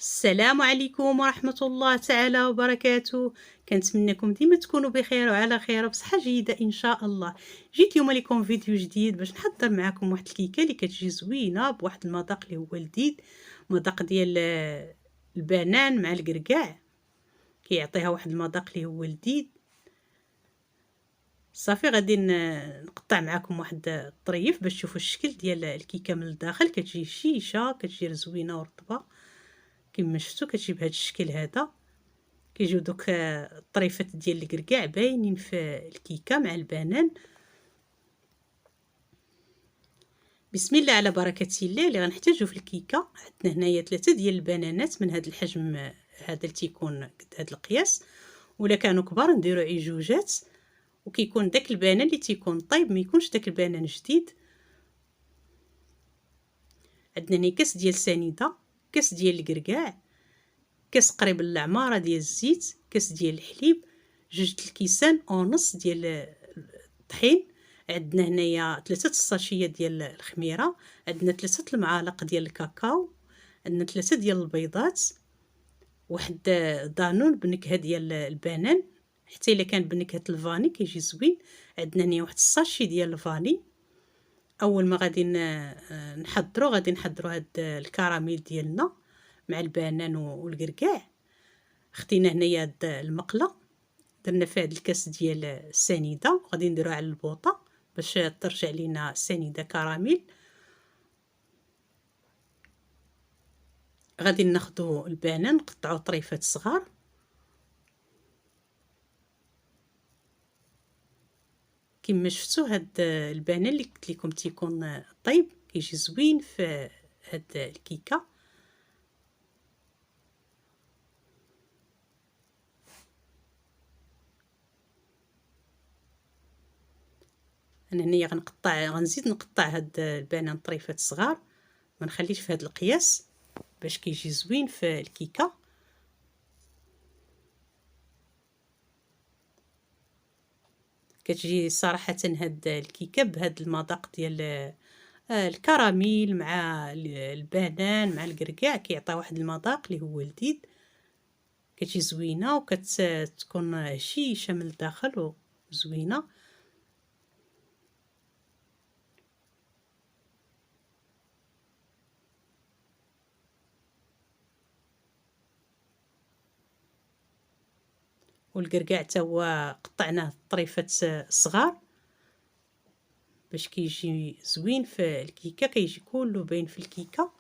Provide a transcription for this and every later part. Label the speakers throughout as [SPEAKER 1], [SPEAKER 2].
[SPEAKER 1] السلام عليكم ورحمة الله تعالى وبركاته. كنتمنىكم ديما تكونوا بخير وعلى خير وبصحة جيدة إن شاء الله. جيت اليوم لكم فيديو جديد باش نحضر معكم واحد الكيكة اللي كتجي زوينة بواحد المذاق اللي هو لذيذ، مذاق ديال البنان مع الكركاع، كيعطيها واحد المذاق اللي هو لذيذ. صافي غادي نقطع معكم واحد الطريف باش تشوفوا الشكل ديال الكيكة من الداخل. كتجي شيشة، كتجي زوينة ورطبة كما شفتوا، كتجي بهذا الشكل هذا. كيجيو دوك الطريفات ديال الكركاع باينين في الكيكه مع البنان. بسم الله على بركه الله. اللي غنحتاجو في الكيكه، عندنا هنايا 3 ديال البنانات من هذا الحجم هذا اللي تيكون قد هذا القياس، ولا كانوا كبار نديرو عجوجات. وكيكون داك البنان اللي تيكون طيب، ما يكونش داك البنان جديد. عندنا هنا كاس ديال سنيده، كاس ديال الكركاع، كاس قريب للعماره ديال الزيت، كاس ديال الحليب، 2 الكيسان ونص ديال الطحين. عندنا هنايا 3 الساشيه ديال الخميره، عندنا 3 المعالق ديال الكاكاو، عندنا 3 ديال البيضات، واحد دانون بنكهه ديال البنان، حتى الا كان بنكهه الفاني كيجي زوين. عندنا هنا واحد الساشي ديال الفاني. اول ما غادي نحضروا هاد الكراميل ديالنا مع البنان والكركاع. خدينا هنايا هاد المقله، درنا فيها هاد الكاس ديال السنيده، وغادي نديروها على البوطه باش ترجع لينا السنيده كراميل. غادي ناخذوا البنان نقطعوا طريفات صغار، كما شفتوا. هاد البنان اللي قلت لكم تيكون طيب، كيجي زوين في هاد الكيكه. انا هنايا غنزيد نقطع هاد البنان طريفات صغار، ما نخليش في هاد القياس باش كيجي زوين في الكيكه. كتجي صراحه هاد الكيكه بهاد المذاق ديال الكراميل مع البنان مع الكركاع، كيعطي واحد المذاق اللي هو لذيذ. كتجي زوينه وكتكون هشيشه من الداخل وزوينه. والكركاع حتى هو قطعناه طريفات صغار باش كيجي زوين في الكيكه، كيجي كله باين في الكيكه.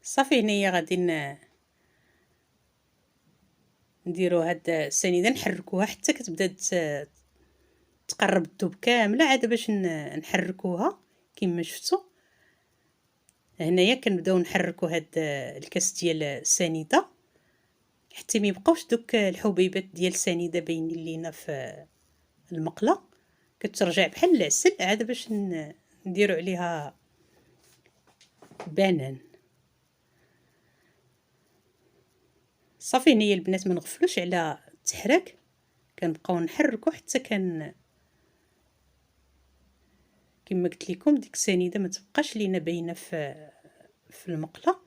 [SPEAKER 1] صافي هنايا غادي نديرو هاد السنيده، نحركوها حتى كتبدا تقرب الذوب كامله، عاد باش نحركوها كما شفتوا. هنايا كنبداو نحركوا هاد الكاس ديال السنيده حتى ما يبقاوش دوك الحبيبات ديال السنيده باينين لينا في المقله. كترجع بحال العسل، عاد باش نديرو عليها بنان. صافي هنايا البنات ما نغفلوش على التحراك، كنبقاو نحركو حتى كما قلت لكم ديك السنيده ما تبقاش لينا باينه في المقله،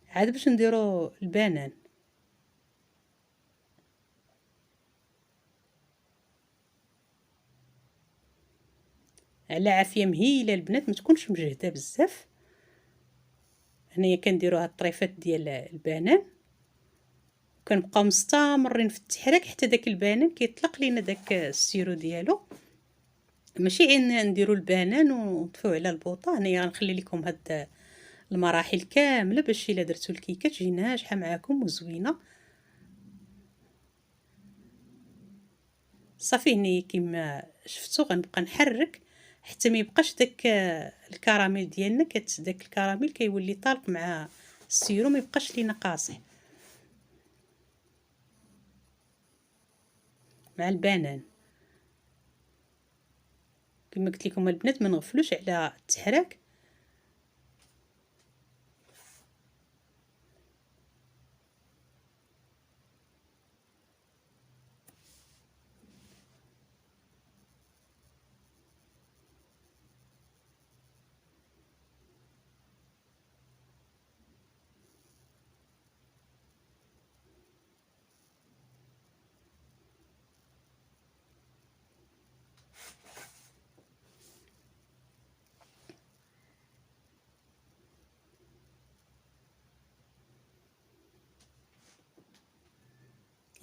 [SPEAKER 1] عاد باش نديرو البنان. على عافيه مهيله البنات، ما تكونش مجهده بزاف. هنايا كنديرو هاد الطريفات ديال البنان، كنبقاو مستمرين في التحريك حتى داك البنان كيطلق لينا داك السيرو ديالو. ماشي غير نديرو البنان ونطفيو على البوطه. هنايا غنخلي لكم هاد المراحل كامله باش الا درتو الكيكه تجي ناجحه معاكم وزوينه. صافي هنايا كما شفتوا غنبقى نحرك حتى ما يبقاش داك الكراميل ديالنا داك الكراميل كيولي طالق مع السيرو، ما يبقاش لينا قاصح مع البنان. كما قلت لكم البنات ما نغفلوش على التحراك.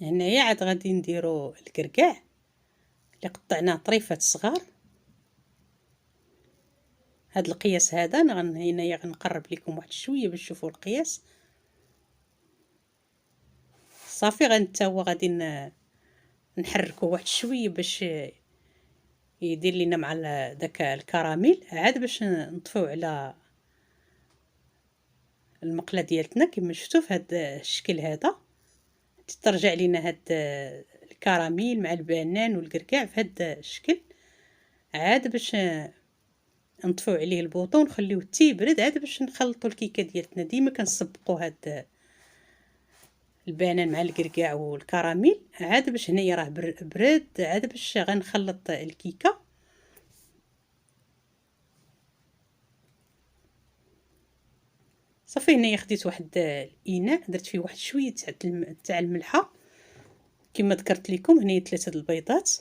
[SPEAKER 1] هنايا عاد غادي نديرو الكركاع اللي قطعناه طريفات صغار. هاد القياس هذا هنايا غنقرب لكم واحد شويه باش تشوفوا القياس. صافي تا هو غادي نحركوه واحد شويه باش يدير لينا مع داك الكراميل، عاد باش نطفيو على المقله ديالتنا كما شفتوا في هاد الشكل هذا. ترجع لينا هاد الكراميل مع البنان والكركاع في هاد الشكل. عاد باش نطفيو عليه البوطون ونخليوه حتى يبرد، عاد باش نخلطوا الكيكه ديالتنا. ديما كنسبقوا هاد البنان مع الكركاع والكراميل، عاد باش هنايا راه برد، عاد باش غنخلط الكيكه. صافي هنايا خديت واحد الاناء درت فيه واحد شويه تاع الملحه كما ذكرت لكم. هنايا 3 البيضات،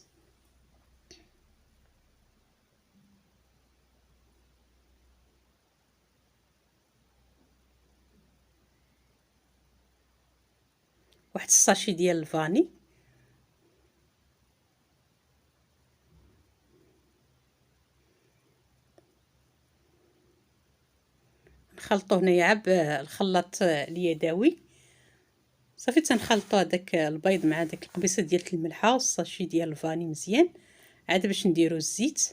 [SPEAKER 1] واحد الساشي ديال الفاني، نخلطو هنايا بالخلاط اليدوي. صافي تنخلطوا هذاك البيض مع داك القبيصه ديال الملحه والساشي ديال الفاني مزيان، عاد باش نديرو الزيت.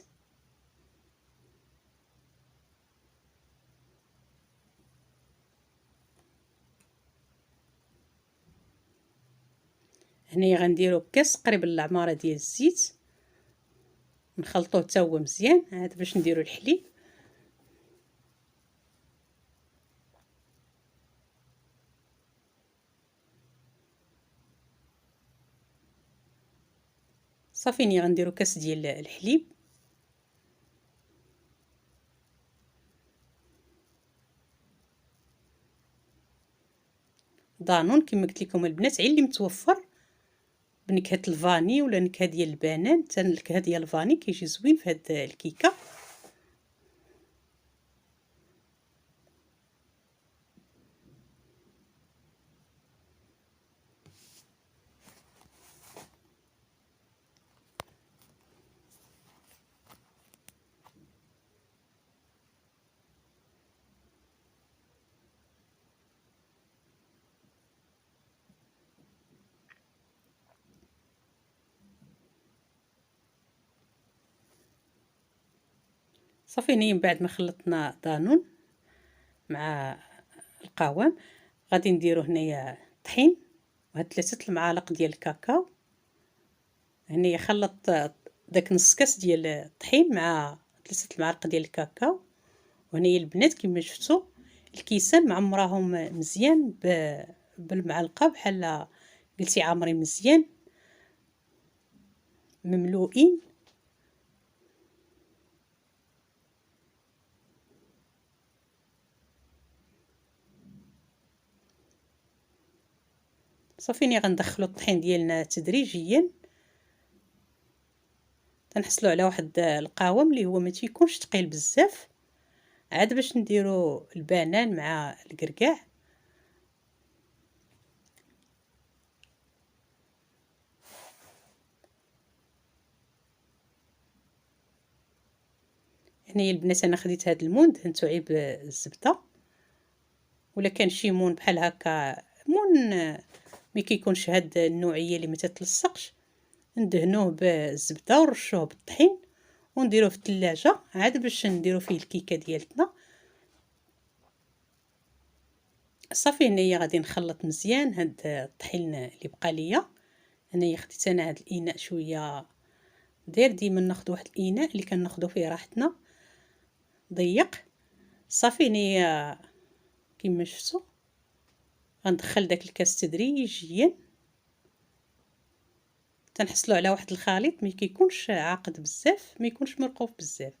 [SPEAKER 1] هنايا غنديرو كاس قريب للعماره ديال الزيت، نخلطوه حتى هو مزيان، عاد باش نديرو الحليب. صافي ني غنديرو كاس ديال الحليب، دانون كما قلت لكم البنات عين اللي متوفر بنكهه الفاني ولا نكهه ديال البنان. حتى النكهه ديال الفاني كيجي زوين في هاد الكيكه. صافي هنايا من بعد ما خلطنا دانون مع القوام غادي نديرو هنايا الطحين وهاد 3 المعالق ديال الكاكاو. هنايا خلط داك نص كاس ديال الطحين مع 3 المعالق ديال الكاكاو. وهنايا البنات كما شفتوا الكيسان معمراهم مزيان بالمعلقه بحال قلتي عامرين مزيان مملوئين. صافي ني غندخلوا الطحين ديالنا تدريجيا تنحصلوا على واحد القوام اللي هو ما تيكونش ثقيل بزاف، عاد باش نديرو البنان مع الكركاع. هنايا البنات انا خديت هاد المون دهنتو عيب الزبده، ولا كان شي مون بحال هكا مون ما كيكونش هاد النوعيه اللي ما تتلصقش، ندهنوه بالزبده ونرشوه بالطحين ونديروه في الثلاجه عاد باش نديرو فيه الكيكه ديالتنا. صافي هنايا غادي نخلط مزيان هاد الطحين اللي بقى ليا. هنايا خديت انا هاد الاناء شويه داير، ديما ناخذ واحد الاناء اللي كناخذو فيه راحتنا ضيق. صافي هنايا كما شفتوا غندخل داك الكاس تدريجيا، تنحصلوا على واحد الخليط ما كيكونش عاقد بزاف ما يكونش مرقوف بزاف.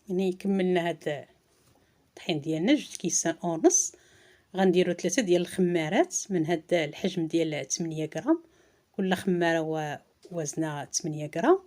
[SPEAKER 1] يعني كملنا هاد الطحين ديالنا 2 كيسان ونص. غنديرو 3 ديال الخمارات من هاد الحجم ديال 8 غرام، كل خماره وزنها 8 غرام.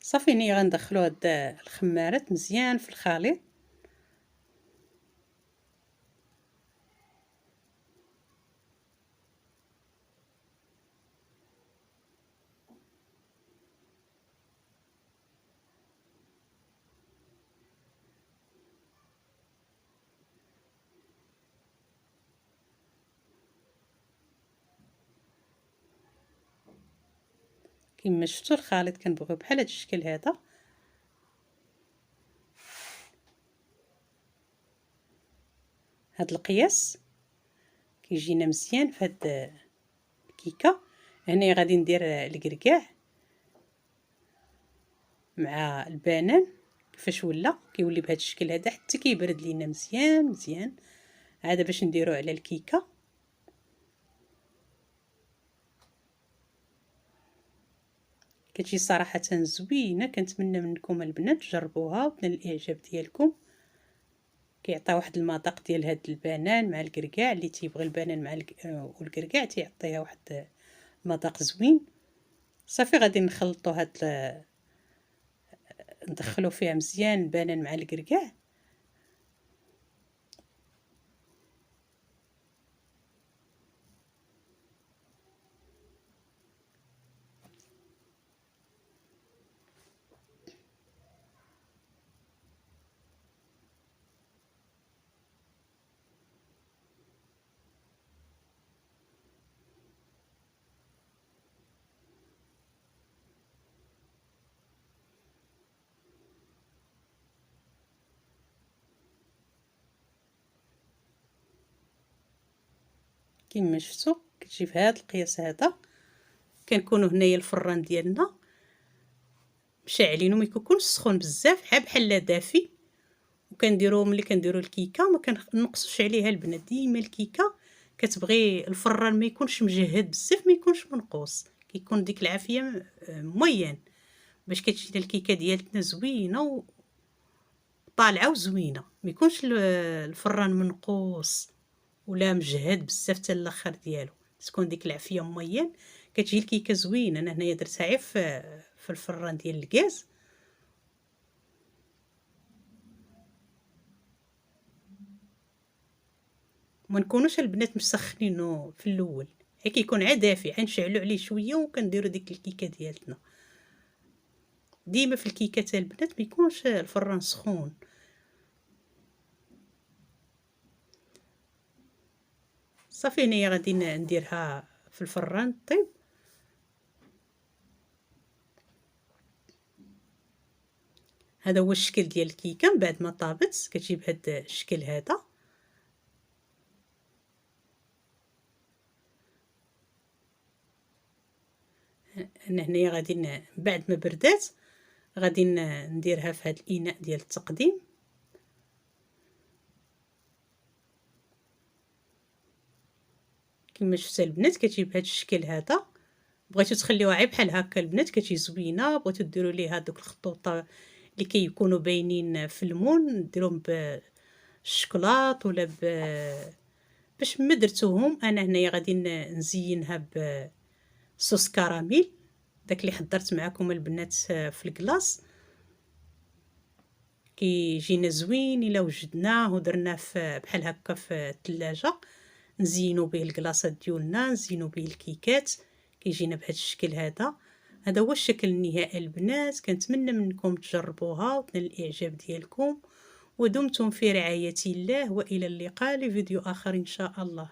[SPEAKER 1] صافي هنايا غندخلو هاد الخمارات مزيان في الخليط. كما شفتوا الخليط كنبغيو بحال هاد الشكل هذا. هاد القياس كيجينا مزيان في هاد الكيكه. هنا غادي ندير الكركاع مع البنان كيفاش ولا كيولي بهذا الشكل هذا حتى كيبرد لينا مزيان مزيان عاد باش نديرو على الكيكه. كتجي صراحه زوينه، كنتمنى منكم البنات تجربوها وتنال الاعجاب ديالكم. كيعطي واحد المذاق ديال هاد البنان مع الكركاع، اللي تيبغي البنان مع والكركاع تيعطيها واحد المذاق زوين. صافي غادي نخلطوا هاد ندخلوا فيها مزيان البنان مع الكركاع. كما شفتوا كتجي في هذا القياس هذا. كنكونوا هنايا الفران ديالنا مشعلينو ما يكونش سخون بزاف، بحال دافي. وكنديرو ملي كنديرو الكيكه ما كنقصوش عليها البنات. ديما الكيكه كتبغي الفران ما يكونش مجهد بزاف ما يكونش منقوص، كيكون ديك العافيه موين باش كتجينا الكيكه ديالتنا زوينه وطالعه وزوينه. ما يكونش الفران منقوص ولا مجهد بزاف حتى الاخر ديالو، تكون ديك العافيه موين كتجي الكيكه زوينه. انا هنايا درتها غير في الفران ديال الغاز. ما نكونوش البنات مسخنينو في الاول، حيت كيكون عا دافي، نشعلو عليه شويه وكنديرو ديك الكيكه ديالتنا. ديما في الكيكات البنات ما يكونش الفران سخون. صافي هنايا غادي نديرها في الفران طيب. هذا هو الشكل ديال الكيكه من بعد ما طابت، كتجي بهذا الشكل هذا. انا هنايا غادي بعد ما بردات غادي نديرها في هذا الاناء ديال التقديم. كما شفت البنات كتجي بهذا الشكل هذا. بغيتو تخليوها غير بحال هكا البنات كتجي زوينه. بغيتو ديروا ليها دوك الخطوط اللي كيكونوا باينين في الليمون ديروهم بالشكلاط ولا باش ما درتوهم. انا هنايا غادي نزينها بصوص كراميل داك اللي حضرت معكم البنات في الكلاص. كيجينا زوين الا وجدناه ودرناه بحال هكا في الثلاجه، نزينوا به الكلاصات ديالنا، نزينوا به الكيكات، كيجينا بهذا الشكل هذا. هذا هو الشكل النهائي البنات. كنتمنى منكم تجربوها وتنال الاعجاب ديالكم، ودمتم في رعاية الله، والى اللقاء لفيديو اخر ان شاء الله.